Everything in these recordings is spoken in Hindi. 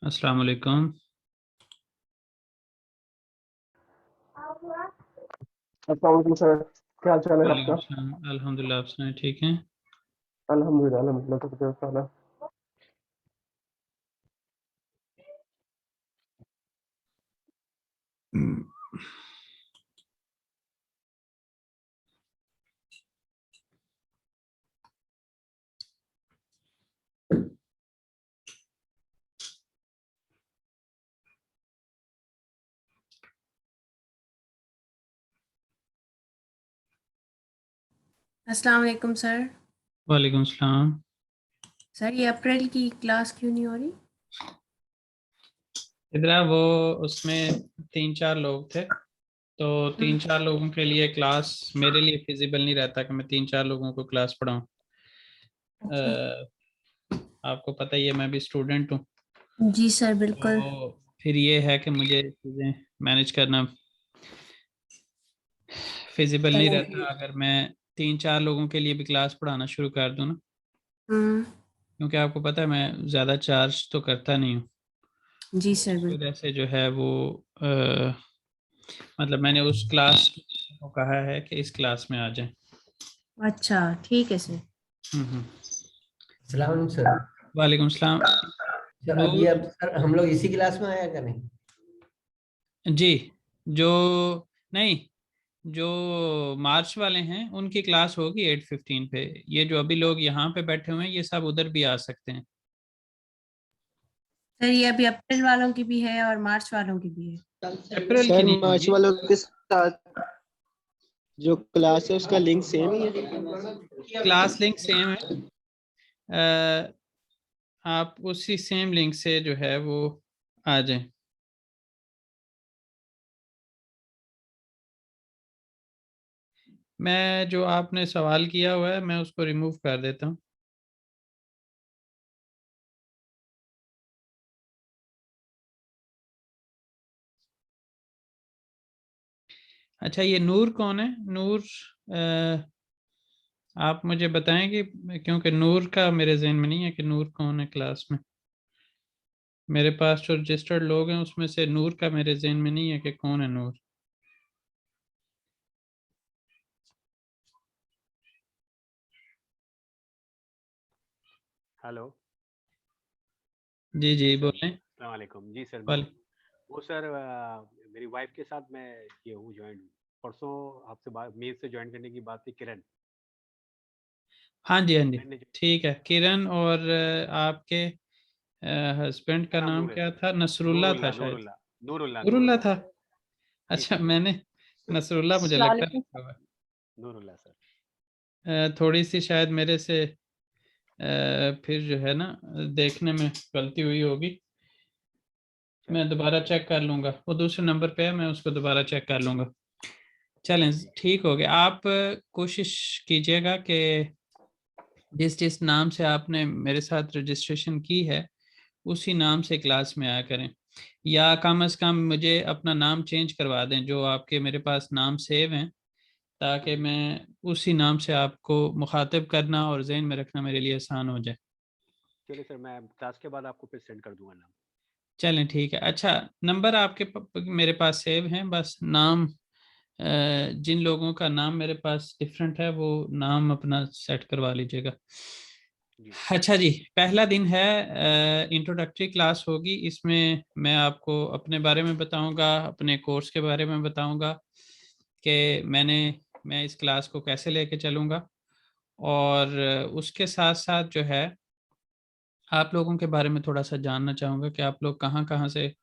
अस्सलाम वालेकुम। अस्सलाम वालेकुम सर, क्या हाल चाल है वालेकुम आपका? सलाम, अल्हम्दुलिल्लाह। आप सुनाए, ठीक हैं? अल्हम्दुलिल्लाह अल्हम्दुलिल्लाह सब ठीक ठाक है। अस्सलाम वालेकुम सर। वालेकुम सलाम। सर ये अप्रैल की क्लास क्यों नहीं हो रही? इधर वो उसमें 3-4 लोग थे, तो 3-4 लोगों के लिए क्लास मेरे लिए फिजिबल नहीं रहता कि मैं 3-4 लोगों को क्लास पढ़ाऊँ। अच्छा। आपको पता ही है, मैं भी स्टूडेंट हूँ, जी सर बिल्कुल। तो फिर ये है कि मुझे चीज़ें मैनेज करना फिजिबल नहीं रहता अगर मैं 3-4 लोगों के लिए भी क्लास पढ़ाना शुरू कर दूँ ना, हम्म। क्योंकि आपको पता है मैं ज़्यादा चार्ज तो करता नहीं हूँ। जी सर इस बिल्कुल। वजह से जो है वो मतलब मैंने उस क्लास को कहा है कि इस क्लास में आ जाएं। अच्छा ठीक है सर। हम्म। अस्सलाम वालेकुम सर। वालेकुम सलाम। सर अभी अब सर हम लोग इसी क्लास में आया करें? जी, जो नहीं, जो मार्च वाले हैं उनकी क्लास होगी 8:15 पे। ये जो अभी लोग यहाँ पे बैठे हुए हैं ये सब उधर भी आ सकते हैं। सर ये अभी अप्रैल वालों की भी है और मार्च वालों की भी है। अप्रैल की सर नहीं मार्च होगी। वालों के साथ जो क्लास है उसका लिंक सेम ही है? क्लास लिंक सेम है। आप उसी सेम लिंक से जो है वो आ जाएं। मैं जो आपने सवाल किया हुआ है मैं उसको रिमूव कर देता हूँ। अच्छा, ये नूर कौन है? नूर आप मुझे बताएंगे, क्योंकि नूर का मेरे जहन में नहीं है कि नूर कौन है क्लास में। मेरे पास जो रजिस्टर्ड लोग हैं उसमें से नूर का मेरे जहन में नहीं है कि कौन है नूर। हेलो। जी जी सर बोलें। अस्सलाम वालेकुम। जी सर, वाले वो सर मेरी वाइफ के साथ मैं ये हूँ ज्वाइन। परसों आपसे बात मेल से ज्वाइन करने की बात थी, किरण। हाँ जी हाँ जी, मैंने ठीक है। किरण और आपके हस्बैंड का नाम नाम नूर है क्या सर। था? नसरुल्ला था नूरुल्लाह शायद। नूरुल्लाह नूरुल्लाह नूरुल्लाह नूरुल्लाह था। जी अच्छा, सर, मैंने नसरुल्ला मुझे अस्सलाम लगता वालेकुम। लिखा हुआ नूरुल्लाह सर। है। थोड़ी सी शायद मेरे से फिर जो है ना देखने में गलती हुई होगी। मैं चलिए दोबारा चेक कर लूंगा, वो दूसरे नंबर पे है, मैं उसको दोबारा चेक कर लूंगा। चलें, ठीक हो गया। आप कोशिश कीजिएगा कि जिस जिस नाम से आपने मेरे साथ रजिस्ट्रेशन की है उसी नाम से क्लास में आया करें, या कम से कम मुझे अपना नाम चेंज करवा दें जो आपके मेरे पास नाम सेव हैं, ताकि मैं उसी नाम से आपको मुखातिब करना और जहन में रखना मेरे लिए आसान हो जाए। चलिए सर, मैं क्लास के बाद आपको फिर सेंड कर दूंगा नाम। चलें ठीक है। अच्छा, नंबर आपके मेरे पास सेव हैं, बस नाम जिन लोगों का नाम मेरे पास डिफरेंट है वो नाम अपना सेट करवा लीजिएगा। जी अच्छा जी, पहला दिन है, इंट्रोडक्टरी क्लास होगी। इसमें मैं आपको अपने बारे में बताऊंगा, अपने कोर्स के बारे में बताऊंगा कि मैं इस क्लास को कैसे लेके चलूंगा, और उसके साथ साथ जो है आप लोगों के बारे में थोड़ा सा जानना चाहूँगा कि आप लोग कहाँ कहाँ से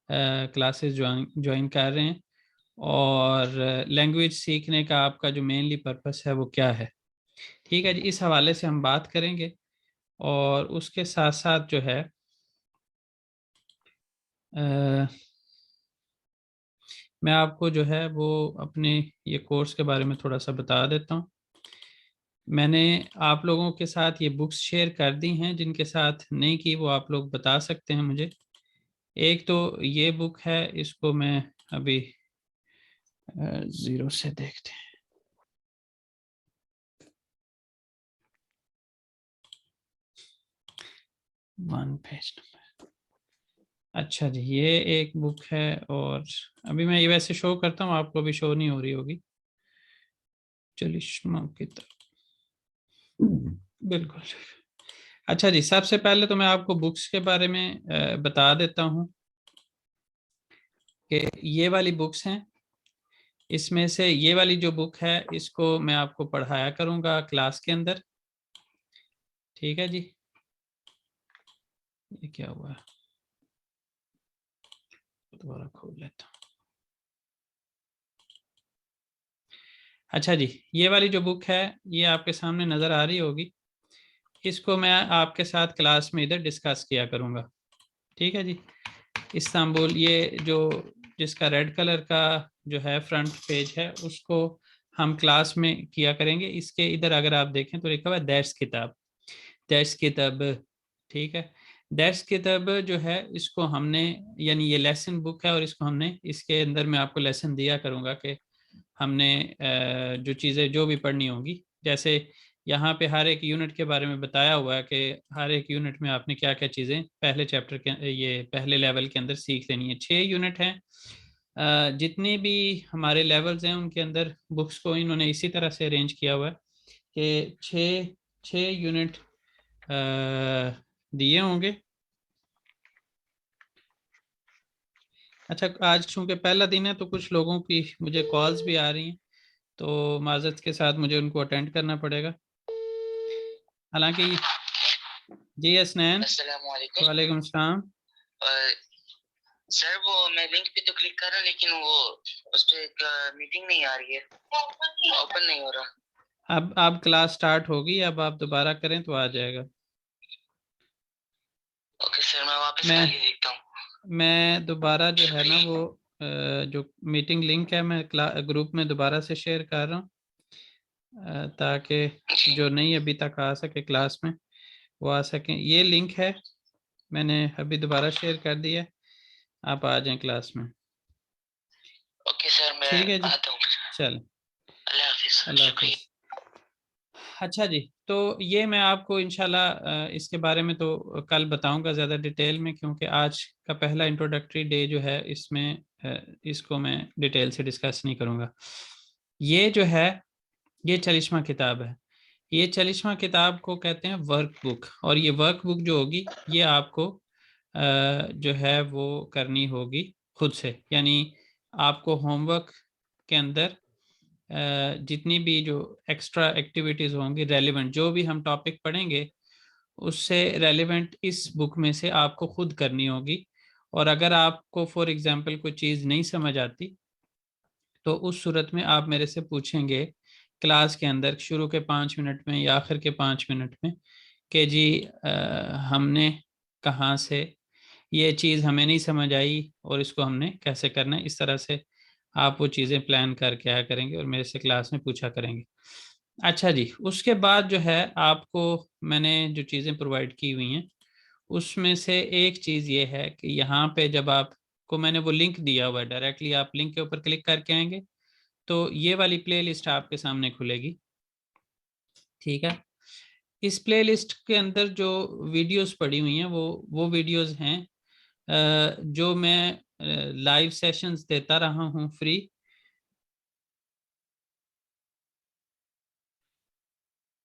क्लासेस ज्वाइन कर रहे हैं, और लैंग्वेज सीखने का आपका जो मेनली पर्पस है वो क्या है। ठीक है जी, इस हवाले से हम बात करेंगे। और उसके साथ साथ जो है अ, मैं आपको जो है वो अपने ये कोर्स के बारे में थोड़ा सा बता देता हूँ। मैंने आप लोगों के साथ ये बुक्स शेयर कर दी हैं, जिनके साथ नहीं की वो आप लोग बता सकते हैं मुझे। एक तो ये बुक है, इसको मैं अभी ज़ीरो से देखते हैं। 1 पेज नंबर। अच्छा जी, ये एक बुक है और अभी मैं ये वैसे शो करता हूँ, आपको भी शो नहीं हो रही होगी। चलिश्मा किताब, बिल्कुल। अच्छा जी, सबसे पहले तो मैं आपको बुक्स के बारे में बता देता हूँ कि ये वाली बुक्स हैं। इसमें से ये वाली जो बुक है इसको मैं आपको पढ़ाया करूँगा क्लास के अंदर, ठीक है जी। ये क्या हुआ है, दोबारा खोल लेता हूँ। अच्छा जी, ये वाली जो बुक है ये आपके सामने नज़र आ रही होगी। इसको मैं आपके साथ क्लास में इधर डिस्कस किया करूँगा, ठीक है जी। इस्तांबुल, ये जो जिसका रेड कलर का जो है फ्रंट पेज है उसको हम क्लास में किया करेंगे। इसके इधर अगर आप देखें तो लिखा हुआ है दर्स किताब, दर्स किताब, ठीक है। दर्स किताब जो है इसको हमने, यानी ये लेसन बुक है और इसको हमने, इसके अंदर मैं आपको लेसन दिया करूँगा कि हमने जो चीज़ें जो भी पढ़नी होंगी, जैसे यहाँ पे हर एक यूनिट के बारे में बताया हुआ है कि हर एक यूनिट में आपने क्या क्या चीज़ें पहले चैप्टर के, ये पहले लेवल के अंदर सीख लेनी है। 6 यूनिट हैं। जितने भी हमारे लेवल्स हैं उनके अंदर बुक्स को इन्होंने इसी तरह से अरेंज किया हुआ है कि 6 यूनिट दिए होंगे। अच्छा, आज चूँकि पहला दिन है तो कुछ लोगों की मुझे कॉल्स भी आ रही हैं, तो माजरत के साथ मुझे उनको अटेंड करना पड़ेगा। हालांकि जी हसनैन, वालेकुम सलाम। सर वो मैं लिंक पे तो क्लिक कर रहा हूँ लेकिन वो उस पर मीटिंग नहीं आ रही है, ओपन नहीं हो रहा। अब क्लास स्टार्ट होगी, अब आप दोबारा करें तो आ जाएगा। ओके सर, मैं वापस करके देखता हूँ। मैं दोबारा जो है ना वो जो मीटिंग लिंक है मैं ग्रुप में दोबारा से शेयर कर रहा हूँ ताकि जो नहीं अभी तक आ सके क्लास में वो आ सकें। ये लिंक है, मैंने अभी दोबारा शेयर कर दिया, आप आ जाएं क्लास में। ओके सर, मैं ठीक है जी, आता हूँ। चल, अल्लाह हाफिज। अल्लाह हाफिज। अच्छा जी, तो ये मैं आपको इंशाल्लाह इसके बारे में तो कल बताऊंगा ज़्यादा डिटेल में, क्योंकि आज का पहला इंट्रोडक्टरी डे जो है इसमें इसको मैं डिटेल से डिस्कस नहीं करूंगा। ये जो है ये चलिश्मा किताब है। ये चलिश्मा किताब को कहते हैं वर्क बुक, और ये वर्क बुक जो होगी ये आपको जो है वो करनी होगी खुद से, यानी आपको होमवर्क के अंदर जितनी भी जो एक्स्ट्रा एक्टिविटीज़ होंगी रेलिवेंट, जो भी हम टॉपिक पढ़ेंगे उससे रेलिवेंट इस बुक में से आपको खुद करनी होगी। और अगर आपको फॉर एग्जांपल कोई चीज़ नहीं समझ आती तो उस सूरत में आप मेरे से पूछेंगे क्लास के अंदर शुरू के 5 मिनट में या आखिर के 5 मिनट में कि जी हमने कहाँ से ये चीज़ हमें नहीं समझ आई और इसको हमने कैसे करना है। इस तरह से आप वो चीज़ें प्लान करके आया करेंगे और मेरे से क्लास में पूछा करेंगे। अच्छा जी, उसके बाद जो है आपको मैंने जो चीज़ें प्रोवाइड की हुई हैं उसमें से एक चीज़ ये है कि यहाँ पे जब आपको मैंने वो लिंक दिया हुआ है, डायरेक्टली आप लिंक के ऊपर क्लिक करके आएंगे तो ये वाली प्लेलिस्ट आपके सामने खुलेगी, ठीक है। इस प्लेलिस्ट के अंदर जो वीडियोस पड़ी हुई हैं वो वीडियोस हैं जो मैं लाइव सेशंस देता रहा हूँ फ्री।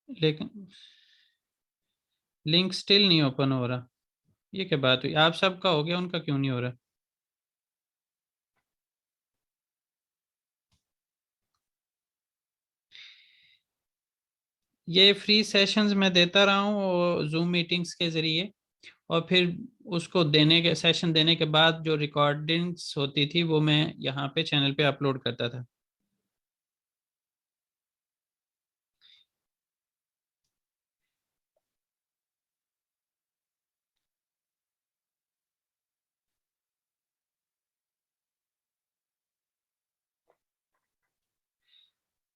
लेकिन लिंक स्टिल नहीं ओपन हो रहा, ये क्या बात हुई? आप सबका हो गया, उनका क्यों नहीं हो रहा? ये फ्री सेशंस मैं देता रहा हूँ जूम मीटिंग्स के ज़रिए, और फिर उसको देने के सेशन देने के बाद जो रिकॉर्डिंग्स होती थी वो मैं यहाँ पे चैनल पे अपलोड करता था।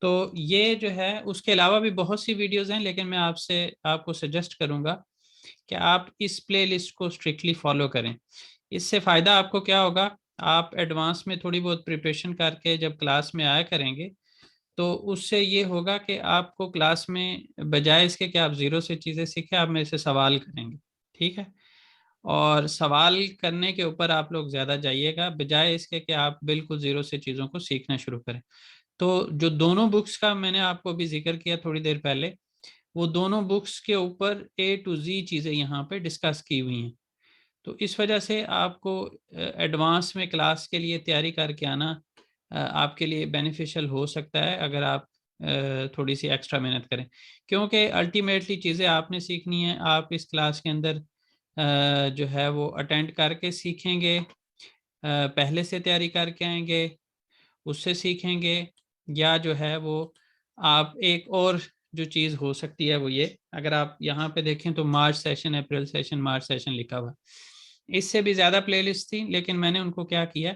तो ये जो है, उसके अलावा भी बहुत सी वीडियोस हैं, लेकिन मैं आपको सजेस्ट करूंगा कि आप इस प्लेलिस्ट को स्ट्रिक्टली फॉलो करें। इससे फ़ायदा आपको क्या होगा, आप एडवांस में थोड़ी बहुत प्रिपरेशन करके जब क्लास में आया करेंगे तो उससे ये होगा कि आपको क्लास में बजाय इसके कि आप ज़ीरो से चीज़ें सीखें, आप मेरे से सवाल करेंगे, ठीक है। और सवाल करने के ऊपर आप लोग ज़्यादा जाइएगा, बजाय इसके कि आप बिल्कुल ज़ीरो से चीज़ों को सीखना शुरू करें। तो जो दोनों बुक्स का मैंने आपको अभी जिक्र किया थोड़ी देर पहले, वो दोनों बुक्स के ऊपर A to Z चीज़ें यहाँ पे डिस्कस की हुई हैं। तो इस वजह से आपको एडवांस में क्लास के लिए तैयारी करके आना आपके लिए बेनिफिशियल हो सकता है, अगर आप थोड़ी सी एक्स्ट्रा मेहनत करें, क्योंकि अल्टीमेटली चीज़ें आपने सीखनी है। आप इस क्लास के अंदर जो है वो अटेंड करके सीखेंगे, पहले से तैयारी करके आएंगे, उससे सीखेंगे, या जो है वो आप एक और जो चीज़ हो सकती है वो ये, अगर आप यहाँ पे देखें तो मार्च सेशन, अप्रैल सेशन, मार्च सेशन लिखा हुआ। इससे भी ज़्यादा प्लेलिस्ट थी, लेकिन मैंने उनको क्या किया,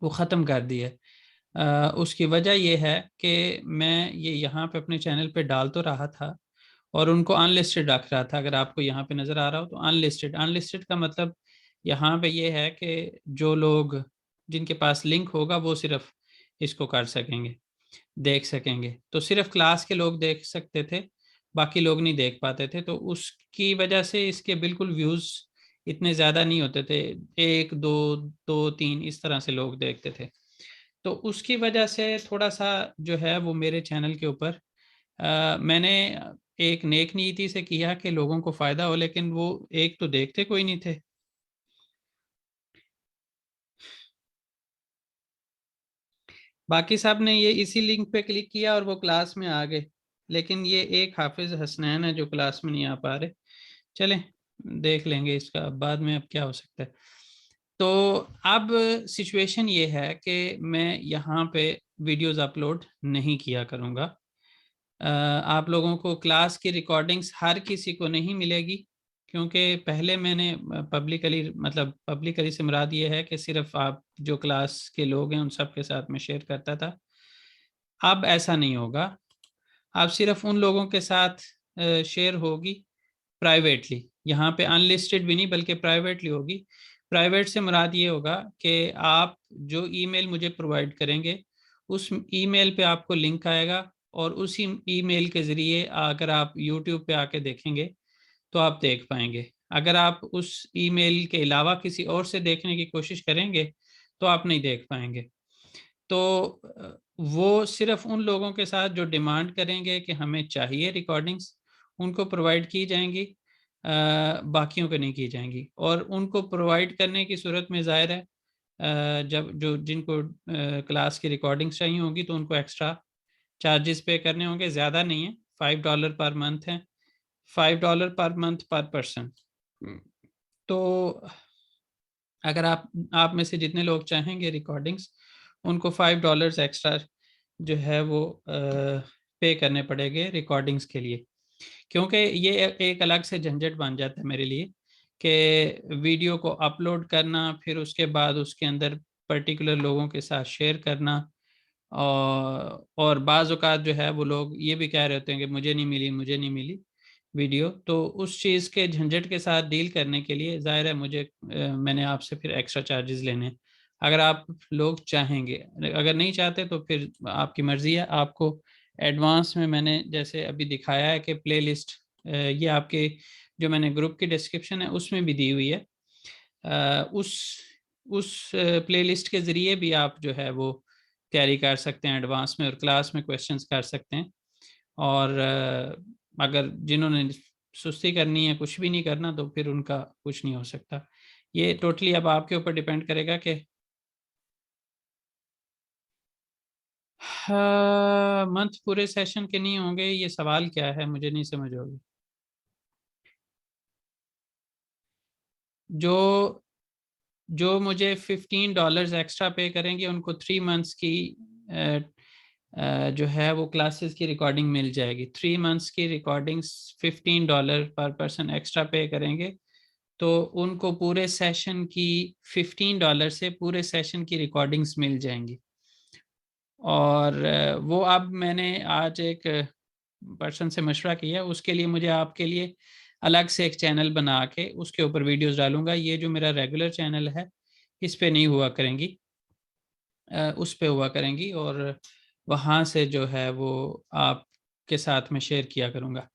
वो ख़त्म कर दिया। उसकी वजह यह है कि मैं ये यहाँ पे अपने चैनल पे डाल तो रहा था और उनको अनलिस्टेड रख रहा था। अगर आपको यहाँ पे नज़र आ रहा हो तो अनलिस्टेड, अनलिस्टेड का मतलब यहाँ पे ये है कि जो लोग जिनके पास लिंक होगा वो सिर्फ इसको कर सकेंगे, देख सकेंगे। तो सिर्फ क्लास के लोग देख सकते थे, बाकी लोग नहीं देख पाते थे। तो उसकी वजह से इसके बिल्कुल व्यूज़ इतने ज़्यादा नहीं होते थे, 1 2 2 3 इस तरह से लोग देखते थे। तो उसकी वजह से थोड़ा सा जो है वो मेरे चैनल के ऊपर मैंने एक नेक नीति से किया कि लोगों को फ़ायदा हो, लेकिन वो एक तो देखते कोई नहीं थे। बाकी साहब ने ये इसी लिंक पे क्लिक किया और वो क्लास में आ गए, लेकिन ये एक हाफिज हसनैन है जो क्लास में नहीं आ पा रहे। चलें देख लेंगे इसका बाद में अब क्या हो सकता है। तो अब सिचुएशन ये है कि मैं यहाँ पे वीडियोस अपलोड नहीं किया करूँगा। आप लोगों को क्लास की रिकॉर्डिंग्स हर किसी को नहीं मिलेगी, क्योंकि पहले मैंने पब्लिकली से मुराद ये है कि सिर्फ आप जो क्लास के लोग हैं उन सब के साथ मैं शेयर करता था। अब ऐसा नहीं होगा, अब सिर्फ उन लोगों के साथ शेयर होगी प्राइवेटली। यहाँ पे अनलिस्टेड भी नहीं बल्कि प्राइवेटली होगी। प्राइवेट से मुराद ये होगा कि आप जो ईमेल मुझे प्रोवाइड करेंगे उस ईमेल पे आपको लिंक आएगा, और उसी ईमेल के ज़रिए अगर आप यूट्यूब पे आके देखेंगे तो आप देख पाएंगे। अगर आप उस ईमेल के अलावा किसी और से देखने की कोशिश करेंगे तो आप नहीं देख पाएंगे। तो वो सिर्फ उन लोगों के साथ जो डिमांड करेंगे कि हमें चाहिए रिकॉर्डिंग्स, उनको प्रोवाइड की जाएंगी, बाकियों को नहीं की जाएंगी। और उनको प्रोवाइड करने की सूरत में ज़ाहिर है जब जो जिनको क्लास की रिकॉर्डिंग्स चाहिए होंगी तो उनको एक्स्ट्रा चार्जेस पे करने होंगे। ज़्यादा नहीं है, $5 पर मंथ है, $5 पर मंथ पर पर्सन। तो अगर आप में से जितने लोग चाहेंगे रिकॉर्डिंग्स, उनको $5 एक्स्ट्रा जो है वो पे करने पड़ेंगे रिकॉर्डिंग्स के लिए, क्योंकि ये एक अलग से झंझट बन जाता है मेरे लिए कि वीडियो को अपलोड करना, फिर उसके बाद उसके अंदर पर्टिकुलर लोगों के साथ शेयर करना, और बाज़ औक़ात जो है वो लोग ये भी कह रहे होते हैं कि मुझे नहीं मिली वीडियो। तो उस चीज़ के झंझट के साथ डील करने के लिए ज़ाहिर है मैंने आपसे फिर एक्स्ट्रा चार्जेस लेने। अगर आप लोग चाहेंगे, अगर नहीं चाहते तो फिर आपकी मर्ज़ी है। आपको एडवांस में मैंने जैसे अभी दिखाया है कि प्लेलिस्ट ये आपके जो मैंने ग्रुप की डिस्क्रिप्शन है उसमें भी दी हुई है। उस प्लेलिस्ट के ज़रिए भी आप जो है वो तैयारी कर सकते हैं एडवांस में, और क्लास में क्वेश्चंस कर सकते हैं। और अगर जिन्होंने सुस्ती करनी है, कुछ भी नहीं करना, तो फिर उनका कुछ नहीं हो सकता। ये टोटली अब आपके ऊपर डिपेंड करेगा कि मंथ पूरे सेशन के नहीं होंगे। ये सवाल क्या है मुझे नहीं समझ होगी। जो मुझे $15 एक्स्ट्रा पे करेंगे उनको 3 मंथ्स की जो है वो क्लासेस की रिकॉर्डिंग मिल जाएगी। 3 मंथ्स की रिकॉर्डिंग्स $15 पर पर्सन एक्स्ट्रा पे करेंगे तो उनको पूरे सेशन की $15 से पूरे सेशन की रिकॉर्डिंग्स मिल जाएंगी। और वो अब मैंने आज एक पर्सन से मशवरा किया, उसके लिए मुझे आपके लिए अलग से एक चैनल बना के उसके ऊपर वीडियोस डालूंगा। ये जो मेरा रेगुलर चैनल है इस पे नहीं हुआ करेंगी, उस पे हुआ करेंगी, और वहाँ से जो है वो आपके साथ में शेयर किया करूँगा।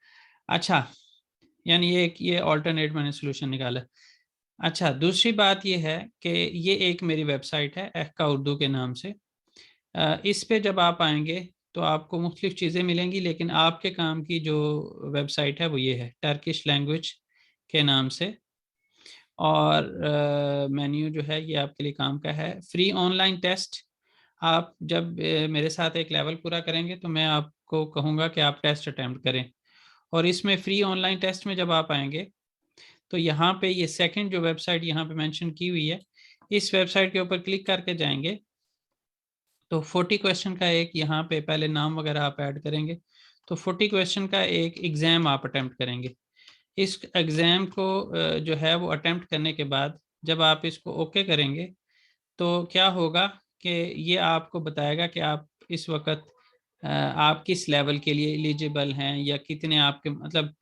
अच्छा, यानी ये ऑल्टरनेट मैंने सोल्यूशन निकाला। अच्छा, दूसरी बात ये है कि ये एक मेरी वेबसाइट है एहका उर्दू के नाम से। इस पे जब आप आएंगे तो आपको मुख्तलिफ चीज़ें मिलेंगी, लेकिन आपके काम की जो वेबसाइट है वो ये है टर्किश लैंग्वेज के नाम से। और मेन्यू जो है ये आपके लिए काम का है। फ्री ऑनलाइन टेस्ट, आप जब मेरे साथ एक लेवल पूरा करेंगे तो मैं आपको कहूँगा कि आप टेस्ट अटैम्प्ट करें। और इसमें फ्री ऑनलाइन टेस्ट में जब आप आएंगे तो यहाँ पे ये सेकंड जो वेबसाइट यहाँ पे मेंशन की हुई है, इस वेबसाइट के ऊपर क्लिक करके जाएंगे तो 40 क्वेश्चन का एक यहाँ पे पहले नाम वगैरह आप ऐड करेंगे, तो 40 क्वेश्चन का एक एग्ज़ाम आप अटेम्प्ट करेंगे। इस एग्ज़ाम को जो है वो अटेम्प्ट करने के बाद जब आप इसको ओके करेंगे तो क्या होगा कि ये आपको बताएगा कि आप इस वक्त आप किस लेवल के लिए एलिजिबल हैं, या कितने आपके मतलब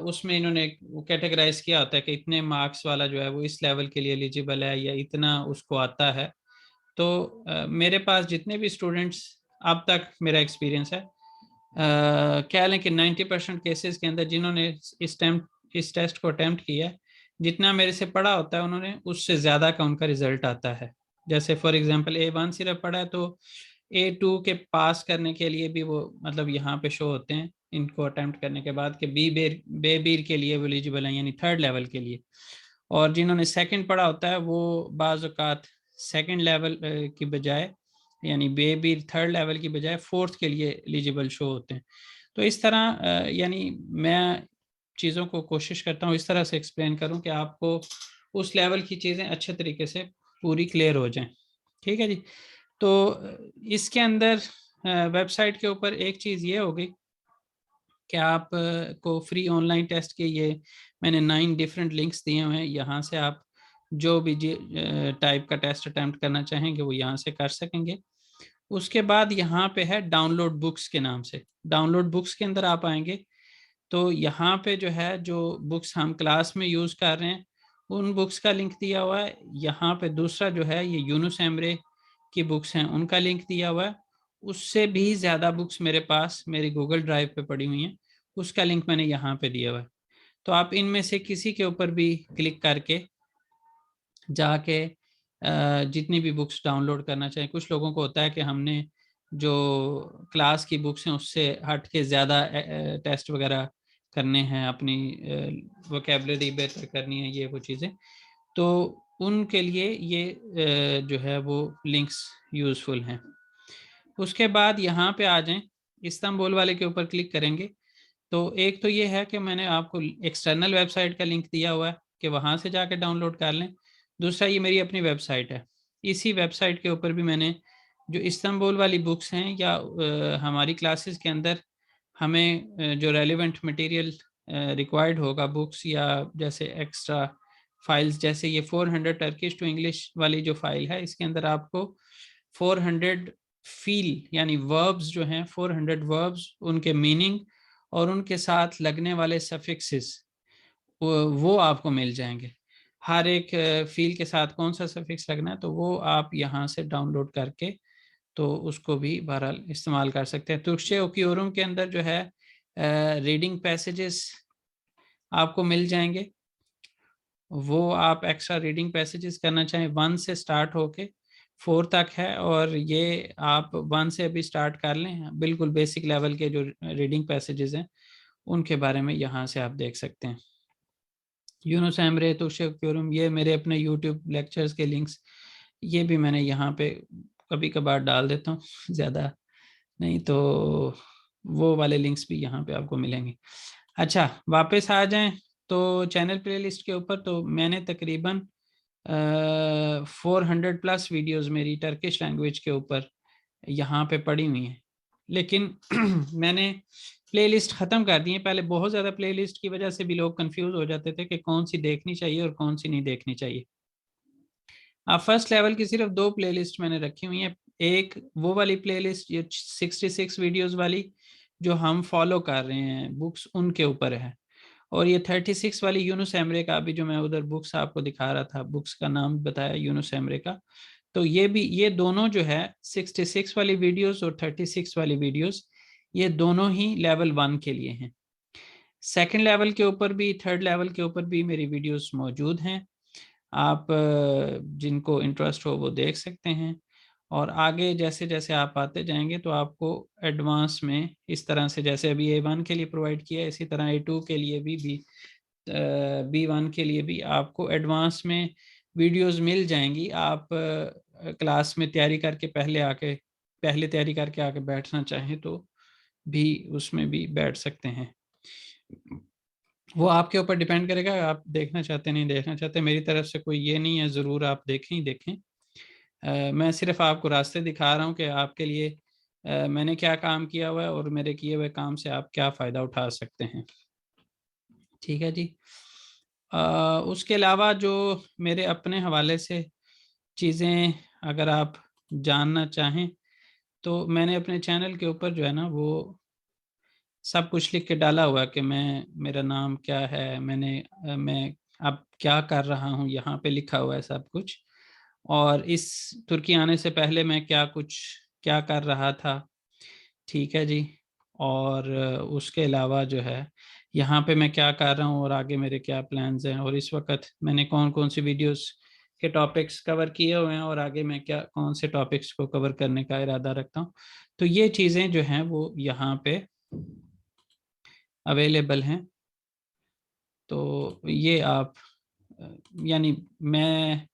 उसमें इन्होंने कैटेगराइज किया होता है कि इतने मार्क्स वाला जो है वो इस लेवल के लिए एलिजिबल है या इतना उसको आता है। तो मेरे पास जितने भी स्टूडेंट्स अब तक मेरा एक्सपीरियंस है, कह लें कि 90% केसेस के अंदर जिन्होंने इस टेस्ट को अटेम्प्ट किया है, जितना मेरे से पढ़ा होता है उन्होंने उससे ज़्यादा का उनका रिजल्ट आता है। जैसे फॉर एग्जांपल A1 सिर्फ पढ़ा है तो A2 के पास करने के लिए भी वो मतलब यहाँ पे शो होते हैं इनको अटेम्प्ट करने के बाद कि बे बीर के लिए वो एलिजिबल हैं, यानी थर्ड लेवल के लिए। और जिन्होंने सेकंड पढ़ा होता है वो बाज़ औक़ात सेकंड लेवल की बजाय यानी बे थर्ड लेवल की बजाय फोर्थ के लिए एलिजिबल शो होते हैं। तो इस तरह यानी मैं चीज़ों को कोशिश करता हूँ इस तरह से एक्सप्लेन करूँ कि आपको उस लेवल की चीज़ें अच्छे तरीके से पूरी क्लियर हो जाएं। ठीक है जी। तो इसके अंदर वेबसाइट के ऊपर एक चीज़ ये होगी कि आप को फ्री ऑनलाइन टेस्ट के ये मैंने 9 डिफरेंट लिंक्स दिए हुए हैं। यहाँ से आप जो भी टाइप का टेस्ट अटैम्प्ट करना चाहेंगे वो यहाँ से कर सकेंगे। उसके बाद यहाँ पे है डाउनलोड बुक्स के नाम से। डाउनलोड बुक्स के अंदर आप आएंगे तो यहाँ पे जो है जो बुक्स हम क्लास में यूज़ कर रहे हैं उन बुक्स का लिंक दिया हुआ है। यहाँ पे दूसरा जो है ये यूनुस एमरे की बुक्स हैं उनका लिंक दिया हुआ है। उससे भी ज़्यादा बुक्स मेरे पास मेरी गूगल ड्राइव पे पड़ी हुई हैं, उसका लिंक मैंने यहाँ पे दिया हुआ है। तो आप इनमें से किसी के ऊपर भी क्लिक करके जाके जितनी भी बुक्स डाउनलोड करना चाहें। कुछ लोगों को होता है कि हमने जो क्लास की बुक्स हैं उससे हट के ज़्यादा टेस्ट वगैरह करने हैं, अपनी वोकैबुलरी बेहतर करनी है, ये वो चीज़ें, तो उनके लिए ये जो है वो लिंक्स यूज़फुल हैं। उसके बाद यहाँ पे आ जाएं, इस्तांबुल वाले के ऊपर क्लिक करेंगे तो एक तो ये है कि मैंने आपको एक्सटर्नल वेबसाइट का लिंक दिया हुआ है कि वहाँ से जाके डाउनलोड कर लें। दूसरा ये मेरी अपनी वेबसाइट है, इसी वेबसाइट के ऊपर भी मैंने जो इस्तांबुल वाली बुक्स हैं या हमारी क्लासेस के अंदर हमें जो रेलिवेंट मटेरियल रिक्वायर्ड होगा बुक्स या जैसे एक्स्ट्रा फाइल्स, जैसे ये 400 टर्किश टू इंग्लिश वाली जो फाइल है इसके अंदर आपको 400 फील यानी वर्ब्स जो हैं 400 वर्ब्स, उनके मीनिंग और उनके साथ लगने वाले सफिक्सेस वो आपको मिल जाएंगे। हर एक फील के साथ कौन सा सफिक्स लगना है तो वो आप यहाँ से डाउनलोड करके तो उसको भी बहरहाल इस्तेमाल कर सकते हैं। तुर्कशे ओक्योरम के अंदर जो है रीडिंग पैसेजेस आपको मिल जाएंगे, वो आप एक्स्ट्रा रीडिंग पैसेजेस करना चाहें 1 से स्टार्ट होके 4 तक है, और ये आप 1 से अभी स्टार्ट कर लें। बिल्कुल बेसिक लेवल के जो रीडिंग पैसेजेस हैं उनके बारे में यहाँ से आप देख सकते हैं। यूनुस एमरे, तुर्कशे ओक्योरम, ये मेरे अपने यूट्यूब लेक्चर्स के लिंक्स ये भी मैंने यहाँ पे कभी कभार डाल देता हूँ, ज़्यादा नहीं, तो वो वाले लिंक्स भी यहाँ पे आपको मिलेंगे। अच्छा, वापस आ जाएं तो चैनल प्लेलिस्ट के ऊपर तो मैंने तकरीबन 400 प्लस वीडियोस मेरी टर्किश लैंग्वेज के ऊपर यहाँ पे पड़ी हुई हैं, लेकिन मैंने प्लेलिस्ट ख़त्म कर दी है। पहले बहुत ज़्यादा प्लेलिस्ट की वजह से भी लोग कंफ्यूज हो जाते थे कि कौन सी देखनी चाहिए और कौन सी नहीं देखनी चाहिए। अब फर्स्ट लेवल की सिर्फ 2 प्लेलिस्ट मैंने रखी हुई हैं। एक वो वाली प्लेलिस्ट ये 66 वीडियोस वाली जो हम फॉलो कर रहे हैं बुक्स उनके ऊपर है, और ये 36 वाली यूनुस एमरे का भी जो मैं उधर बुक्स आपको दिखा रहा था, बुक्स का नाम बताया यूनुस एमरे का, तो ये भी ये दोनों जो है 66 वाली वीडियोस और 36 वाली वीडियोस ये दोनों ही लेवल 1 के लिए हैं। सेकंड लेवल के ऊपर भी, थर्ड लेवल के ऊपर भी मेरी वीडियोस मौजूद हैं। आप जिनको इंटरेस्ट हो वो देख सकते हैं। और आगे जैसे जैसे आप आते जाएंगे तो आपको एडवांस में इस तरह से, जैसे अभी A1 के लिए प्रोवाइड किया, इसी तरह A2 के लिए भी B1 के लिए भी आपको एडवांस में वीडियोस मिल जाएंगी। आप क्लास में तैयारी करके पहले तैयारी करके आके बैठना चाहें तो भी उसमें भी बैठ सकते हैं। वो आपके ऊपर डिपेंड करेगा, आप देखना चाहते नहीं देखना चाहते। मेरी तरफ से कोई ये नहीं है ज़रूर आप देखें ही देखें। मैं सिर्फ आपको रास्ते दिखा रहा हूँ कि आपके लिए मैंने क्या काम किया हुआ है और मेरे किए हुए काम से आप क्या फ़ायदा उठा सकते हैं। ठीक है जी। उसके अलावा जो मेरे अपने हवाले से चीज़ें अगर आप जानना चाहें तो मैंने अपने चैनल के ऊपर जो है ना वो सब कुछ लिख के डाला हुआ कि मेरा नाम क्या है, मैं अब क्या कर रहा हूँ, यहाँ पे लिखा हुआ है सब कुछ। और इस तुर्की आने से पहले मैं क्या कर रहा था, ठीक है जी। और उसके अलावा जो है यहाँ पे मैं क्या कर रहा हूँ और आगे मेरे क्या प्लान्स हैं, और इस वक्त मैंने कौन कौन सी वीडियोस के टॉपिक्स कवर किए हुए हैं और आगे मैं कौन से टॉपिक्स को कवर करने का इरादा रखता हूँ। तो ये चीज़ें जो हैं वो यहाँ पे अवेलेबल हैं। तो ये आप यानी मैं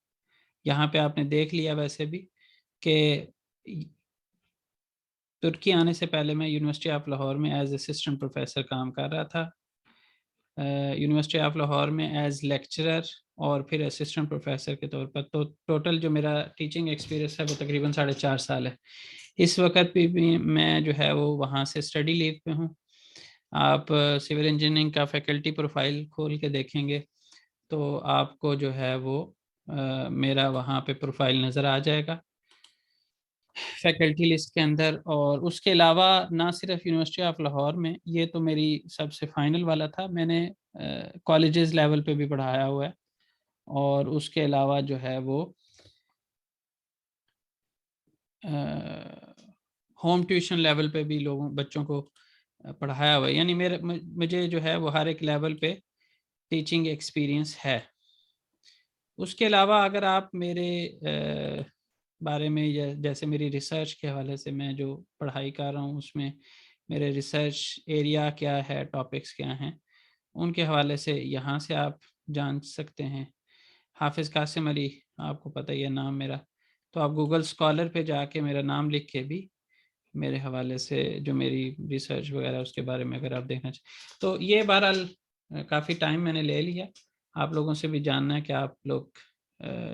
यहाँ पे आपने देख लिया वैसे भी कि तुर्की आने से पहले मैं यूनिवर्सिटी ऑफ लाहौर में एज असिस्टेंट प्रोफेसर काम कर रहा था, यूनिवर्सिटी ऑफ लाहौर में एज लेक्चरर और फिर असिस्टेंट प्रोफेसर के तौर पर। तो टोटल जो मेरा टीचिंग एक्सपीरियंस है वो तकरीबन 4.5 साल है। इस वक्त भी मैं जो है वो वहाँ से स्टडी लीव पे हूँ। आप सिविल इंजीनियरिंग का फैकल्टी प्रोफाइल खोल के देखेंगे तो आपको जो है वो मेरा वहाँ पे प्रोफाइल नज़र आ जाएगा फैकल्टी लिस्ट के अंदर। और उसके अलावा ना सिर्फ यूनिवर्सिटी ऑफ लाहौर में, ये तो मेरी सबसे फाइनल वाला था, मैंने कॉलेजेस लेवल पे भी पढ़ाया हुआ है। और उसके अलावा जो है वो होम ट्यूशन लेवल पे भी बच्चों को पढ़ाया हुआ है। यानी मुझे जो है वो हर एक लेवल पे टीचिंग एक्सपीरियंस है। उसके अलावा अगर आप मेरे बारे में या जैसे मेरी रिसर्च के हवाले से मैं जो पढ़ाई कर रहा हूँ उसमें मेरे रिसर्च एरिया क्या है, टॉपिक्स क्या हैं, उनके हवाले से यहाँ से आप जान सकते हैं। हाफिज़ कासिम अली, आपको पता ही है नाम मेरा, तो आप गूगल स्कॉलर पे जाके मेरा नाम लिख के भी मेरे हवाले से जो मेरी रिसर्च वगैरह उसके बारे में अगर आप देखना चाहें तो ये बहरहाल काफ़ी टाइम मैंने ले लिया। आप लोगों से भी जानना है कि आप लोग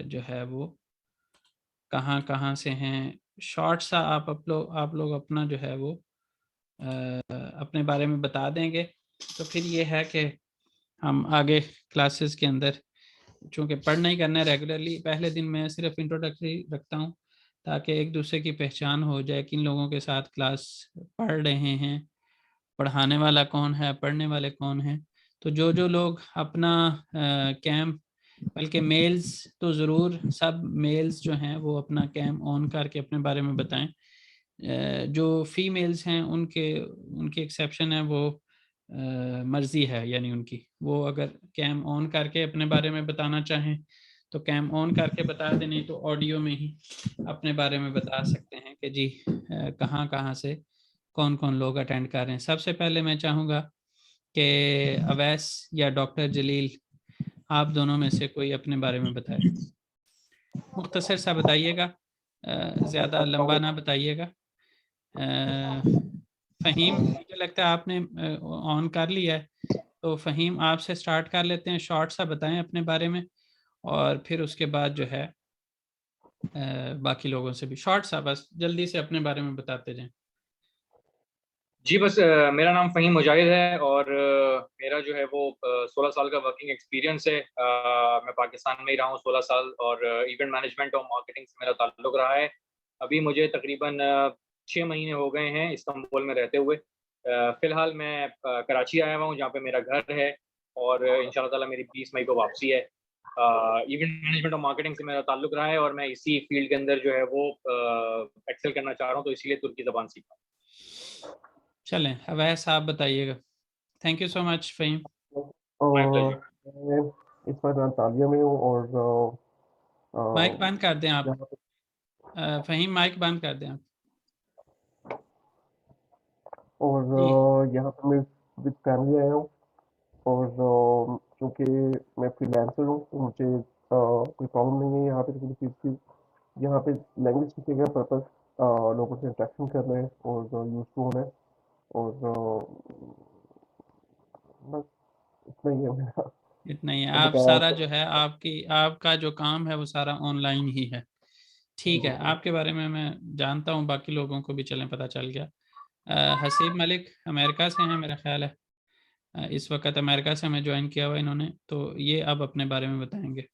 जो है वो कहाँ कहाँ से हैं। शॉर्ट सा आप लोग अपना जो है वो अपने बारे में बता देंगे तो फिर ये है कि हम आगे क्लासेस के अंदर, चूँकि पढ़ना ही करना है रेगुलरली, पहले दिन मैं सिर्फ इंट्रोडक्टरी रखता हूँ ताकि एक दूसरे की पहचान हो जाए, किन लोगों के साथ क्लास पढ़ रहे हैं, पढ़ाने वाला कौन है, पढ़ने वाले कौन हैं। तो जो लोग अपना कैम, बल्कि मेल्स तो ज़रूर, सब मेल्स जो हैं वो अपना कैम ऑन करके अपने बारे में बताएं। जो फीमेल्स हैं उनकी एक्सेप्शन है, वो मर्ज़ी है, यानी उनकी, वो अगर कैम ऑन करके अपने बारे में बताना चाहें तो कैम ऑन करके बता दें, नहीं तो ऑडियो में ही अपने बारे में बता सकते हैं कि जी कहाँ कहाँ से कौन कौन लोग अटेंड कर रहे हैं। सबसे पहले मैं चाहूँगा कि अवैस या डॉक्टर जलील, आप दोनों में से कोई अपने बारे में बताए। मुख्तसर सा बताइएगा, ज़्यादा लंबा ना बताइएगा। फ़हीम, मुझे लगता है आपने ऑन कर लिया है, तो फ़हीम आपसे स्टार्ट कर लेते हैं। शॉर्ट सा बताएं अपने बारे में और फिर उसके बाद जो है बाकी लोगों से भी शॉर्ट सा, बस जल्दी से अपने बारे में बताते जाएं। जी बस मेरा नाम फ़हीम मुजाहिद है और मेरा जो है वो 16 साल का वर्किंग एक्सपीरियंस है। मैं पाकिस्तान में ही रहा हूँ 16 साल और इवेंट मैनेजमेंट और मार्केटिंग से मेरा ताल्लुक रहा है। अभी मुझे तकरीबन 6 महीने हो गए हैं इस्तांबुल में रहते हुए। फ़िलहाल मैं कराची आया हुआ हूँ जहाँ पे मेरा घर है और इंशाल्लाह ताला मेरी 20 मई को वापसी है। इवेंट मैनेजमेंट और मार्केटिंग से मेरा ताल्लुक रहा है और मैं इसी फील्ड के अंदर जो है वो एक्सेल करना चाह रहा हूँ, तो इसीलिए तुर्की ज़बान सीखा हूँ। चलें, अवैस आप बताइएगा। Thank you so much Faheem. और मैं इस बार अंतालिया में हूँ और माइक बंद कर दें आप। यहाँ पे- फ़हीम माइक बंद कर दें आप। और जी यहाँ पे मैं विद फैमिली आया हूँ और क्योंकि मैं फ्रीलांसर हूँ तो मुझे कोई प्रॉब्लम नहीं है यहाँ पे किसी चीज़ की। यहाँ पे लैंग्वेज सीखने का पर्पस लोगों से इंटरेक्शन करना है और यूज टू होना है और बस इतना ही है मेरा। इतना ही है। तो आप बताया सारा जो है आपका जो काम है वो सारा ऑनलाइन ही है। ठीक है, आपके बारे में मैं जानता हूँ, बाकी लोगों को भी चलें पता चल गया। हसीब मलिक अमेरिका से हैं मेरा ख्याल है। इस वक्त अमेरिका से हमें ज्वाइन किया हुआ इन्होंने, तो ये अब अपने बारे में बताएंगे।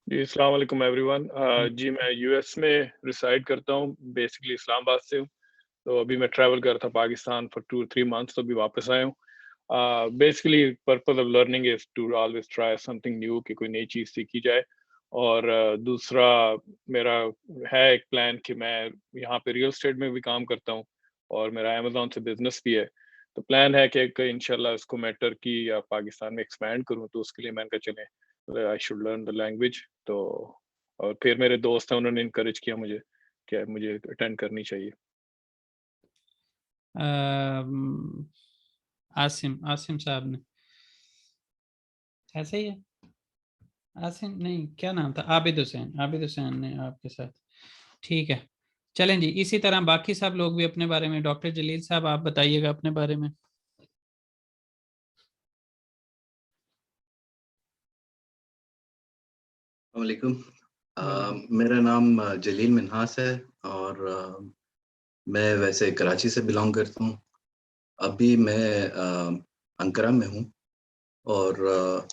जी अस्सलाम वालेकुम एवरीवन। जी मैं यूएस में रिसाइड करता हूँ, बेसिकली इस्लामाबाद से हूँ। तो अभी मैं ट्रैवल कर रहा था पाकिस्तान फॉर 2-3 मंथ्स, तो अभी वापस आया हूँ। Basically purpose of learning is to always try something new, कि कोई नई चीज़ सीखी जाए। और दूसरा मेरा है एक प्लान कि मैं यहाँ पे रियल एस्टेट में भी काम करता हूँ और मेरा अमेज़न से बिजनेस भी है। तो प्लान है कि इंशाल्लाह इसको मैं टर्की या पाकिस्तान में एक्सपैंड करूँ, तो उसके लिए मैंने कहा चलें I should learn the language. तो और फिर मेरे दोस्त हैं, उन्होंने इनकरेज किया मुझे कि मुझे अटेंड करनी चाहिए। आसिम साहब ने, ऐसे ही है आसिम, नहीं क्या नाम था, आबिद हुसैन ने आपके साथ। ठीक है, चलें जी। इसी तरह बाकी सब लोग भी अपने बारे में, डॉक्टर जलील साहब आप बताइएगा अपने बारे में। वालेकुम। मेरा नाम जलील मिन्हास है और मैं वैसे कराची से बिलोंग करता हूँ। अभी मैं अंकारा में हूँ और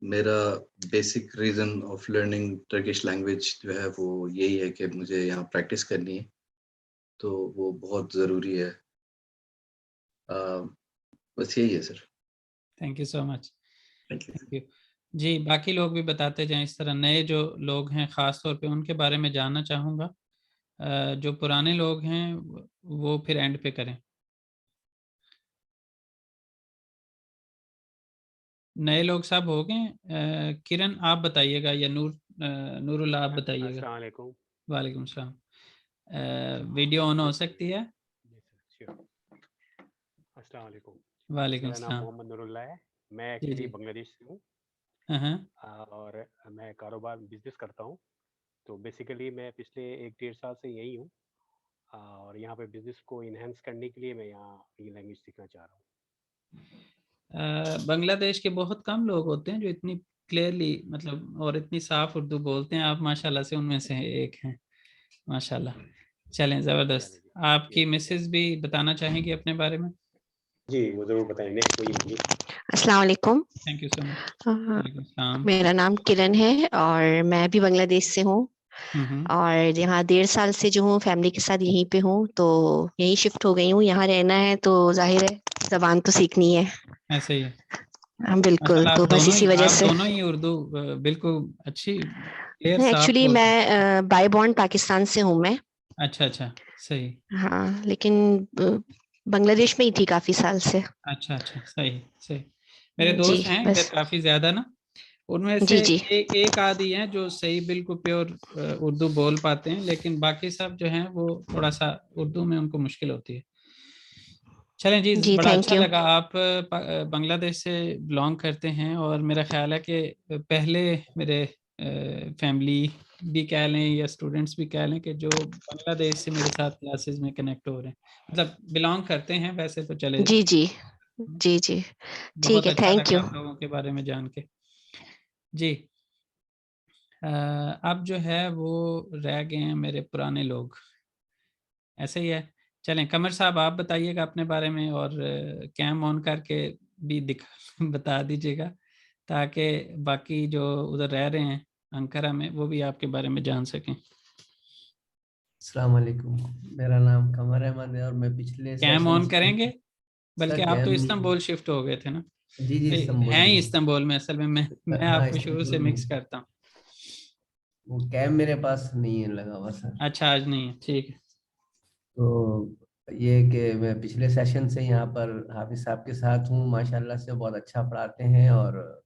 मेरा basic reason of learning Turkish language जो है वो यही है कि मुझे यहाँ प्रैक्टिस करनी है, तो वो बहुत ज़रूरी है। बस यही है sir. Thank you so much. Thank you. Thank you जी। बाकी लोग भी बताते जाएं, इस तरह नए जो लोग हैं ख़ास तौर पे उनके बारे में जानना चाहूँगा। जो पुराने लोग हैं वो फिर एंड पे करें। नए लोग सब हो गए। किरण आप बताइएगा या नूरुल्लाह आप बताइएगा। अस्सलाम वालेकुम। वालेकुम सलाम। वीडियो ऑन हो सकती है? अस्सलाम वालेकुम। वालेकुम मेरा नाम सलाम। मोहम्मद नूरुल्लाह है। मैं जी एक्चुअली जी। बांग्लादेश से हूँ हाँ और मैं कारोबार बिजनेस करता हूँ। तो बेसिकली मैं पिछले 1-1.5 साल से यही हूँ और यहाँ पे बिजनेस को इन्हेंस करने के लिए मैं यहाँ ये लैंग्वेज सीखना चाह रहा हूँ। बांग्लादेश के बहुत कम लोग होते हैं जो इतनी क्लियरली मतलब और इतनी साफ उर्दू बोलते हैं। आप माशाल्लाह से उनमें से एक हैं, माशाल्लाह। चलें, ज़बरदस्त। चले जी। आपकी मिसेस भी बताना चाहेंगी अपने बारे में? जी वो ज़रूर बताएंगे। नेक्स्ट कोई नहीं। अस्सलाम वालेकुम। Thank you so much. वालेकुम सलाम। मेरा नाम किरण है और मैं भी बांग्लादेश से हूँ और यहाँ 1.5 साल से जो हूँ फैमिली के साथ यहीं पे हूँ, तो यहीं शिफ्ट हो गई हूँ। यहाँ रहना है तो जाहिर है जबान तो सीखनी है। ऐसे ही है। हाँ बिल्कुल, माशाल्लाह तो बस इसी वजह आप से। दोनों ही उर्दू बिल्कुल अच्छी क्लियर साफ एक्चुअली बोलते हैं। मैं बाय बॉर्न पाकिस्तान से हूँ मैं। अच्छा सही। हाँ लेकिन बांग्लादेश में ही थी काफी साल से। अच्छा सही। मेरे जी दोस्त हैं इधर बस। काफी ज्यादा ना, उनमें से जी जी एक आदि हैं जो सही बिल्कुल प्योर उर्दू बोल पाते हैं, लेकिन बाकी सब जो हैं वो थोड़ा सा उर्दू में उनको मुश्किल होती है। चलें जी, जी, बड़ा थैंक अच्छा यू। लगा। आप बांग्लादेश से बिलोंग करते हैं और मेरा ख्याल है कि पहले मेरे फैमिली भी कह लें या स्टूडेंट्स भी कह लें कि जो बांग्लादेश से मेरे साथ क्लासेस में कनेक्ट हो रहे हैं, मतलब बिलोंग करते हैं वैसे तो चले। जी जी जी जी ठीक बहुत है, अच्छा थैंक लगा यू। आप लोगों के बारे में जान के जी। अब जो है वो रह गए हैं मेरे पुराने लोग, ऐसे ही है। चलें, कमर साहब आप बताइएगा अपने बारे में और कैम ऑन करके भी बता दीजिएगा ताकि बाकी जो उधर रह रहे हैं अंकारा में वो भी आपके बारे में जान सकें। अस्सलाम वालेकुम। मेरा नाम कमर अहमद है और मैं पिछले कैम सेशन ऑन करेंगे, बल्कि सर आप तो कैम इस्तांबुल शिफ्ट हो गए थे ना? जी जी इस्तांबुल हैं ही में। इस्तांबुल में, असल में मैं हाँ आपको शुरू इस्तांबुल से में। मिक्स करता हूँ। वो कैम मेरे पास नहीं है लगा हुआ सर। अच्छा, आज नहीं है, ठीक है। तो ये कि मैं पिछले सेशन से यहाँ पर हाफिज साहब के साथ हूँ, माशाल्लाह से बहुत अच्छा पढ़ाते हैं। और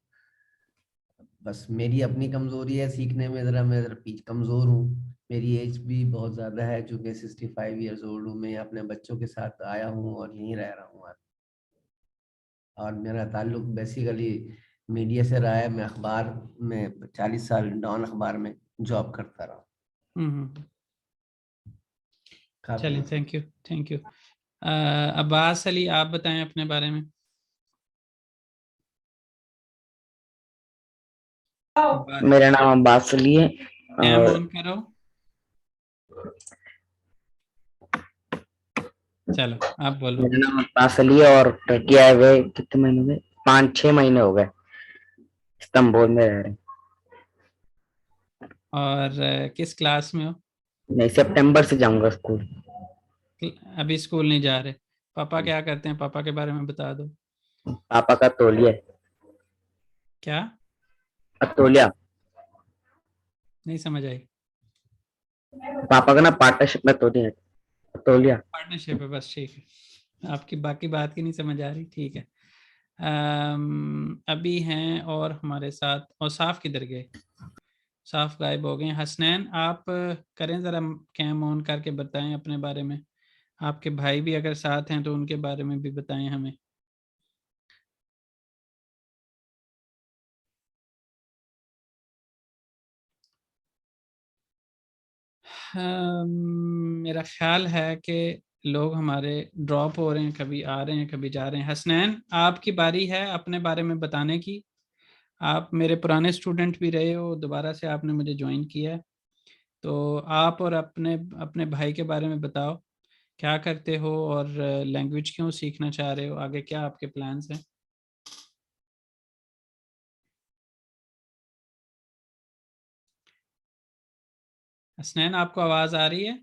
बस मेरी अपनी कमजोरी है सीखने में, मैं ज़रा पीछ कमज़ोर हूँ। मेरी एज भी बहुत ज़्यादा है, चूँकि 65 ईयर्स ओल्ड हूँ। मैं अपने बच्चों के साथ आया हूँ और यहीं रह रहा हूँ। और मेरा ताल्लुक बेसिकली मीडिया से रहा है। मैं अखबार में 40 साल डॉन अखबार में जॉब करता रहा। चलिए, थैंक यू। अब्बास अली, आप बताएं अपने बारे में। मेरा नाम अब्बास अली है कैम और ऑन करो। चलो, आप बोलो। मेरा नाम अब्बास अली है और टर्की आए हुए कितने महीने में, 5-6 महीने हो गए। इस्तांबुल में रह रहे हैं। और किस क्लास में हो? नहीं, सितंबर से जाऊंगा स्कूल। अभी स्कूल नहीं जा रहे। पापा क्या करते हैं? पापा के बारे में बता दो। पापा का तौलिया है। क्या? तौलिया। नहीं समझ आई। पापा का ना पार्टनरशिप में तौलिया। पार्टनरशिप है, बस ठीक है। आपकी बाकी बात की नहीं समझ आ रही, ठीक है। अभी हैं और हमारे साथ, और साफ किधर गए? साफ गायब हो गए। हसनैन, आप करें ज़रा कैम ऑन करके बताएं अपने बारे में। आपके भाई भी अगर साथ हैं तो उनके बारे में भी बताएं हमें। मेरा ख्याल है कि लोग हमारे ड्रॉप हो रहे हैं, कभी आ रहे हैं कभी जा रहे हैं। हसनैन, आपकी बारी है अपने बारे में बताने की। आप मेरे पुराने स्टूडेंट भी रहे हो, दोबारा से आपने मुझे ज्वाइन किया है, तो आप और अपने अपने भाई के बारे में बताओ, क्या करते हो और लैंग्वेज क्यों सीखना चाह रहे हो, आगे क्या आपके प्लान्स हैं? हसनैन, आपको आवाज़ आ रही है?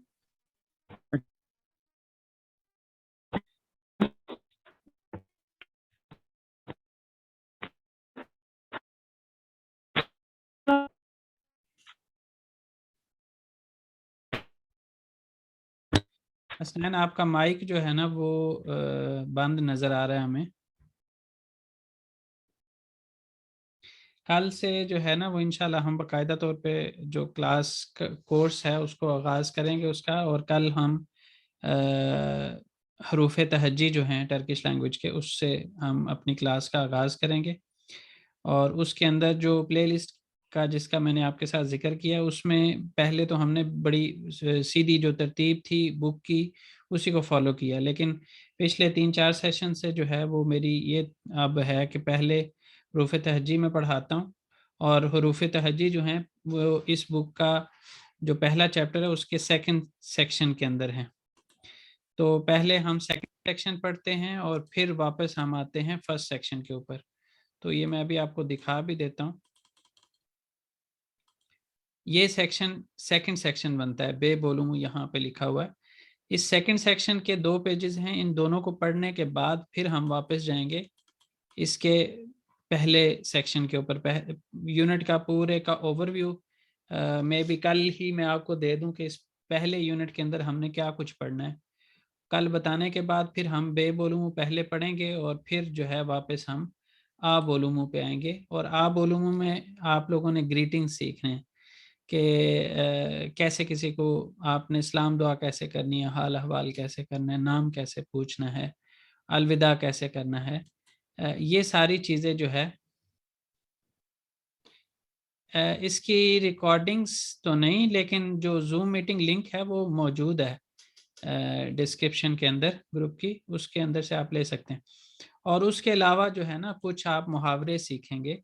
हसनैन, आपका माइक जो है ना वो बंद नज़र आ रहा है हमें। कल से जो है ना वो इंशाल्लाह हम बाकायदा तौर पे जो क्लास कोर्स है उसको आगाज़ करेंगे उसका, और कल हम हरूफ तहज्जी जो हैं टर्किश लैंग्वेज के, उससे हम अपनी क्लास का आगाज़ करेंगे। और उसके अंदर जो प्लेलिस्ट का जिसका मैंने आपके साथ जिक्र किया, उसमें पहले तो हमने बड़ी सीधी जो तरतीब थी बुक की उसी को फॉलो किया, लेकिन पिछले 3-4 सेशन से जो है वो मेरी ये अब है कि पहले हरूफ तहज्जी में पढ़ाता हूँ, और हरूफ तहज्जी जो हैं वो इस बुक का जो पहला चैप्टर है उसके सेकंड सेक्शन के अंदर है। तो पहले हम सेकंड सेक्शन पढ़ते हैं और फिर वापस हम आते हैं फर्स्ट सेक्शन के ऊपर। तो ये मैं अभी आपको दिखा भी देता हूँ। ये सेक्शन सेकंड सेक्शन बनता है, बे बोलूँ यहाँ पे लिखा हुआ है। इस सेकंड सेक्शन के 2 पेजेस हैं, इन दोनों को पढ़ने के बाद फिर हम वापस जाएंगे इसके पहले सेक्शन के ऊपर। यूनिट का पूरे का ओवरव्यू मे भी कल ही मैं आपको दे दूं कि इस पहले यूनिट के अंदर हमने क्या कुछ पढ़ना है। कल बताने के बाद फिर हम बे बोलूमू पहले पढ़ेंगे और फिर जो है वापस हम आ बोलूमू पे आएंगे। और आ बोलूमू में आप लोगों ने ग्रीटिंग सीखने हैं कि कैसे किसी को आपने सलाम दुआ कैसे करनी है, हाल अहवाल कैसे करना है, नाम कैसे पूछना है, अलविदा कैसे करना है। ये सारी चीज़ें जो है इसकी रिकॉर्डिंग्स तो नहीं, लेकिन जो जूम मीटिंग लिंक है वो मौजूद है डिस्क्रिप्शन के अंदर ग्रुप की, उसके अंदर से आप ले सकते हैं। और उसके अलावा जो है ना कुछ आप मुहावरे सीखेंगे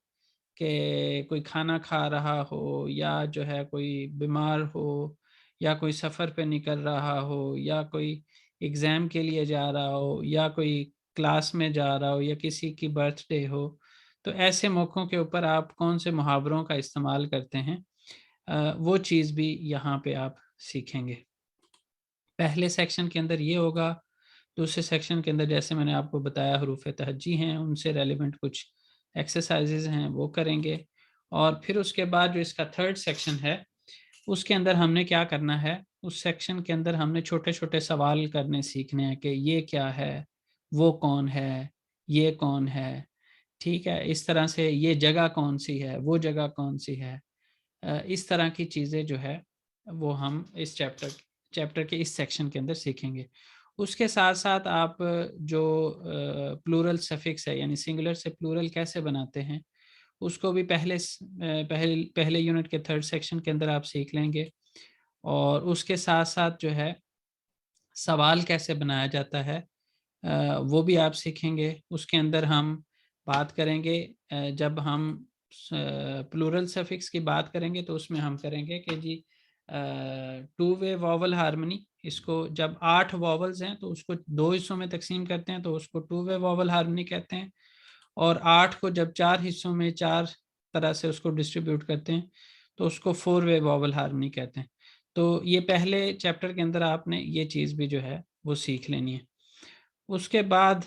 कि कोई खाना खा रहा हो, या जो है कोई बीमार हो, या कोई सफ़र पे निकल रहा हो, या कोई एग्ज़ाम के लिए जा रहा हो, या कोई क्लास में जा रहा हो, या किसी की बर्थडे हो, तो ऐसे मौक़ों के ऊपर आप कौन से मुहावरों का इस्तेमाल करते हैं वो चीज़ भी यहाँ पे आप सीखेंगे। पहले सेक्शन के अंदर ये होगा। दूसरे सेक्शन के अंदर जैसे मैंने आपको बताया हरूफ तहज्जी हैं, उनसे रेलिवेंट कुछ एक्सरसाइजेज हैं वो करेंगे। और फिर उसके बाद जो इसका थर्ड सेक्शन है उसके अंदर हमने क्या करना है, उस सेक्शन के अंदर हमने छोटे छोटे सवाल करने सीखने हैं कि ये क्या है, वो कौन है, ये कौन है, ठीक है, इस तरह से ये जगह कौन सी है, वो जगह कौन सी है, इस तरह की चीज़ें जो है वो हम इस चैप्टर के इस सेक्शन के अंदर सीखेंगे। उसके साथ साथ आप जो प्लूरल सफिक्स है यानी सिंगुलर से प्लूरल कैसे बनाते हैं उसको भी पहले यूनिट के 3rd सेक्शन के अंदर आप सीख लेंगे। और उसके साथ साथ जो है सवाल कैसे बनाया जाता है वो भी आप सीखेंगे। उसके अंदर हम बात करेंगे, जब हम प्लूरल सफिक्स की बात करेंगे तो उसमें हम करेंगे कि जी 2 वे वॉवल हार्मनी, इसको जब 8 वॉवल्स हैं तो उसको 2 हिस्सों में तकसीम करते हैं तो उसको 2 वे वॉवल हार्मनी कहते हैं। और 8 को जब 4 हिस्सों में 4 तरह से उसको डिस्ट्रीब्यूट करते हैं तो उसको 4 वे वॉवल हार्मनी कहते हैं। तो ये पहले चैप्टर के अंदर आपने ये चीज़ भी जो है वो सीख लेनी है। उसके बाद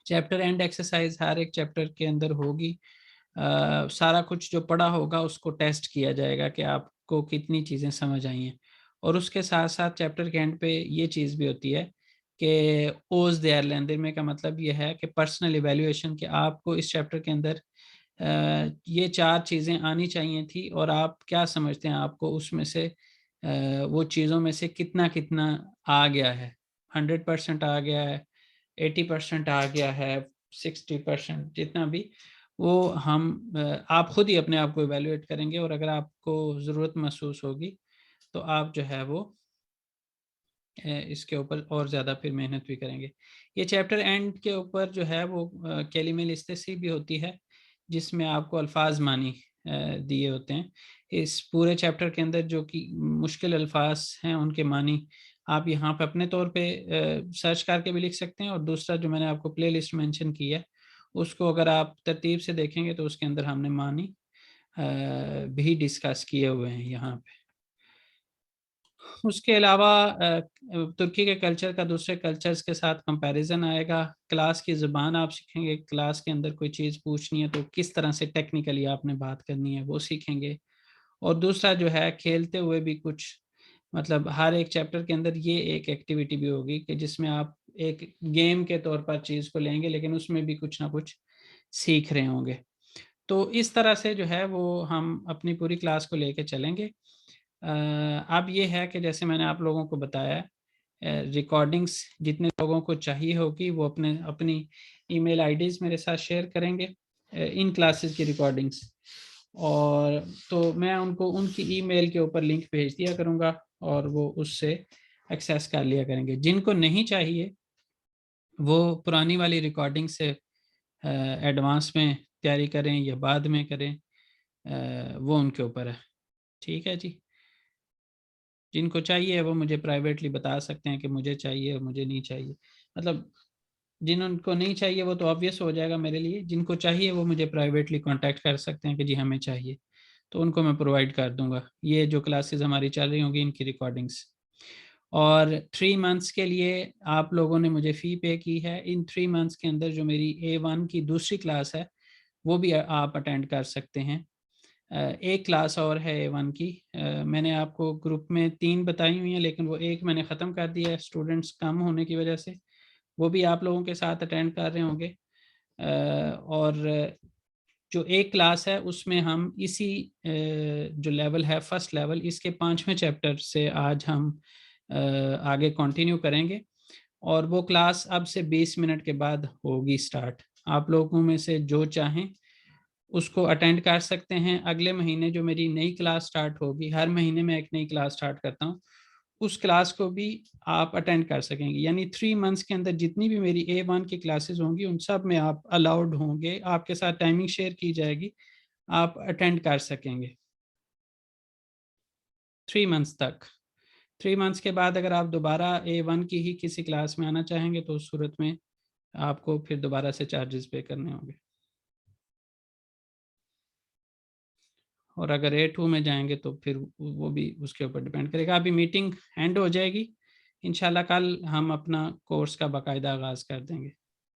चैप्टर एंड एक्सरसाइज हर एक चैप्टर के अंदर होगी। सारा कुछ जो पढ़ा होगा उसको टेस्ट किया जाएगा कि आपको कितनी चीज़ें समझ आई हैं। और उसके साथ साथ चैप्टर के एंड पे ये चीज़ भी होती है कि ओज देयर लेंदर का मतलब ये है कि पर्सनल इवैल्यूएशन, कि आपको इस चैप्टर के अंदर ये 4 चीज़ें आनी चाहिए थी और आप क्या समझते हैं आपको उसमें से वो चीज़ों में से कितना कितना आ गया है, 100% आ गया है, 80% आ गया है, 60%, जितना भी वो हम आप खुद ही अपने आप को इवैल्यूएट करेंगे। और अगर आपको ज़रूरत महसूस होगी तो आप जो है वो इसके ऊपर और ज़्यादा फिर मेहनत भी करेंगे। ये चैप्टर एंड के ऊपर जो है वो कैलिमल इस्तेसी भी होती है जिसमें आपको अल्फाज मानी दिए होते हैं। इस पूरे चैप्टर के अंदर जो कि मुश्किल अल्फाज हैं उनके मानी आप यहाँ पे अपने तौर पे सर्च करके भी लिख सकते हैं। और दूसरा जो मैंने आपको प्ले लिस्ट मैंशन की है उसको अगर आप तरतीब से देखेंगे तो उसके अंदर हमने मानी भी डिस्कस किए हुए हैं यहाँ पे। उसके अलावा तुर्की के कल्चर का दूसरे कल्चर्स के साथ कंपैरिजन आएगा। क्लास की ज़ुबान आप सीखेंगे, क्लास के अंदर कोई चीज़ पूछनी है तो किस तरह से टेक्निकली आपने बात करनी है वो सीखेंगे। और दूसरा जो है खेलते हुए भी कुछ, मतलब हर एक चैप्टर के अंदर ये एक एक्टिविटी भी होगी कि जिसमें आप एक गेम के तौर पर चीज़ को लेंगे लेकिन उसमें भी कुछ ना कुछ सीख रहे होंगे। तो इस तरह से जो है वो हम अपनी पूरी क्लास को लेके चलेंगे। अब ये है कि जैसे मैंने आप लोगों को बताया रिकॉर्डिंग्स जितने लोगों को चाहिए होगी वो अपनी ईमेल आईडीज़ मेरे साथ शेयर करेंगे इन क्लासेस की रिकॉर्डिंग्स। और तो मैं उनको उनकी ईमेल के ऊपर लिंक भेज दिया करूँगा और वो उससे एक्सेस कर लिया करेंगे। जिनको नहीं चाहिए वो पुरानी वाली रिकॉर्डिंग से एडवांस में तैयारी करें या बाद में करें, वो उनके ऊपर है। ठीक है जी। जिनको चाहिए वो मुझे प्राइवेटली बता सकते हैं कि मुझे चाहिए और मुझे नहीं चाहिए। मतलब जिनको नहीं चाहिए वो तो ऑब्वियस हो जाएगा मेरे लिए, जिनको चाहिए वो मुझे प्राइवेटली कांटेक्ट कर सकते हैं कि जी हमें चाहिए, तो उनको मैं प्रोवाइड कर दूंगा। ये जो क्लासेस हमारी चल रही होंगी इनकी रिकॉर्डिंग्स। और 3 मंथ्स के लिए आप लोगों ने मुझे फ़ी पे की है। इन 3 मंथ्स के अंदर जो मेरी A1 की दूसरी क्लास है वो भी आप अटेंड कर सकते हैं। एक क्लास और है A1 की, मैंने आपको ग्रुप में 3 बताई हुई हैं लेकिन वो एक मैंने ख़त्म कर दिया है स्टूडेंट्स कम होने की वजह से। वो भी आप लोगों के साथ अटेंड कर रहे होंगे। और जो एक क्लास है उसमें हम इसी जो लेवल है फर्स्ट लेवल इसके 5वें चैप्टर से आज हम आगे कंटिन्यू करेंगे। और वो क्लास अब से 20 मिनट के बाद होगी स्टार्ट। आप लोगों में से जो चाहें उसको अटेंड कर सकते हैं। अगले महीने जो मेरी नई क्लास स्टार्ट होगी, हर महीने में एक नई क्लास स्टार्ट करता हूँ, उस क्लास को भी आप अटेंड कर सकेंगे। यानी 3 मंथ्स के अंदर जितनी भी मेरी A1 की क्लासेस होंगी उन सब में आप अलाउड होंगे, आपके साथ टाइमिंग शेयर की जाएगी, आप अटेंड कर सकेंगे 3 मंथ्स तक। 3 मंथ्स के बाद अगर आप दोबारा A1 की ही किसी क्लास में आना चाहेंगे तो उस सूरत में आपको फिर दोबारा से चार्जेस पे करने होंगे। और अगर A2 में जाएंगे तो फिर वो भी उसके ऊपर डिपेंड करेगा। अभी मीटिंग एंड हो जाएगी, इंशाल्लाह कल हम अपना कोर्स का बाकायदा आगाज़ कर देंगे।